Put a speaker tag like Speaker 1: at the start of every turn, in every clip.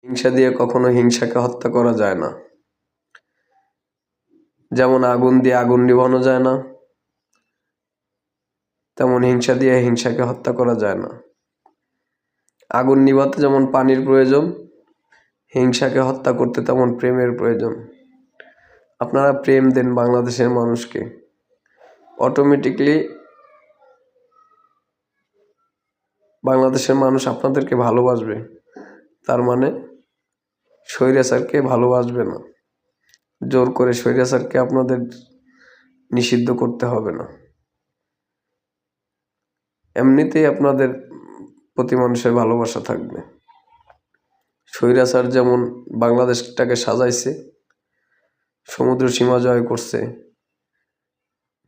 Speaker 1: হিংসা দিয়ে কখনো হিংসাকে হত্যা করা যায় না। যেমন আগুন দিয়ে আগুন নিভানো যায় না, তেমন হিংসা দিয়ে হিংসাকে হত্যা করা যায় না। আগুন নিভাতে যেমন পানির প্রয়োজন, হিংসাকে হত্যা করতে তেমন প্রেমের প্রয়োজন। আপনারা প্রেম দেন বাংলাদেশের মানুষকে, অটোমেটিকলি বাংলাদেশের মানুষ আপনাদেরকে ভালোবাসবে। তার মানে স্বৈরাচারকে ভালোবাসবে না। জোর করে স্বৈরাচারকে আপনাদের নিষিদ্ধ করতে হবে না। এমনিতেই আপনাদের প্রতি মানুষের ভালোবাসা থাকবে। স্বৈরাচার যেমন বাংলাদেশটাকে সাজাইছে, সমুদ্র সীমা জয় করছে,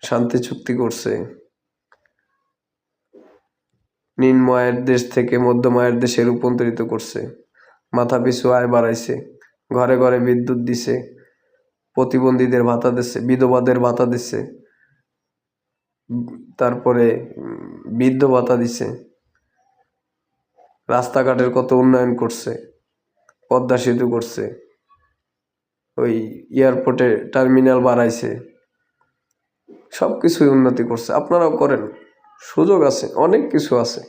Speaker 1: শান্তি চুক্তি করছে, নিম্ন আয়ের দেশ থেকে মধ্যম আয়ের দেশে রূপান্তরিত করছে, মাথা পিছু আয় বাড়াইছে, ঘরে ঘরে বিদ্যুৎ দিছে, প্রতিবন্ধীদের ভাতা দিচ্ছে, বিধবাদের ভাতা দিচ্ছে, তারপরে বৃদ্ধ ভাতা দিছে, রাস্তাঘাটের কত উন্নয়ন করছে, পদ্মা সেতু করছে, ওই এয়ারপোর্টে টার্মিনাল বাড়াইছে, সব কিছুই উন্নতি করছে। আপনারাও করেন, সুযোগ আছে, অনেক কিছু আছে।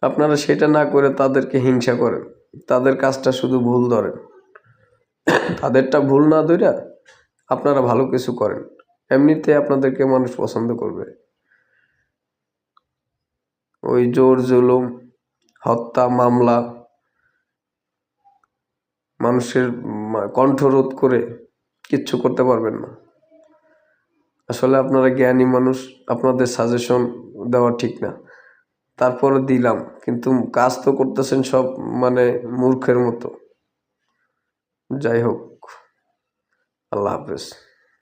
Speaker 1: আপনারা সেটা না করে তাদেরকে হিংসা করেন, তাদের কাজটা শুধু ভুল ধরেন। তাদেরটা ভুল না ধরে আপনারা ভালো কিছু করেন, এমনিতে আপনাদেরকে মানুষ পছন্দ করবে। ওই জোর জুলুম, হত্যা, মামলা, মানুষের কণ্ঠরোধ করে কিচ্ছু করতে পারবেন না। আসলে আপনারা জ্ঞানী মানুষ, আপনাদের সাজেশন দেওয়া ঠিক না, তারপরে দিলাম, কিন্তু কাজ তো করতেছেন সব মূর্খের মতো। যাই হোক, আল্লাহ হাফেজ।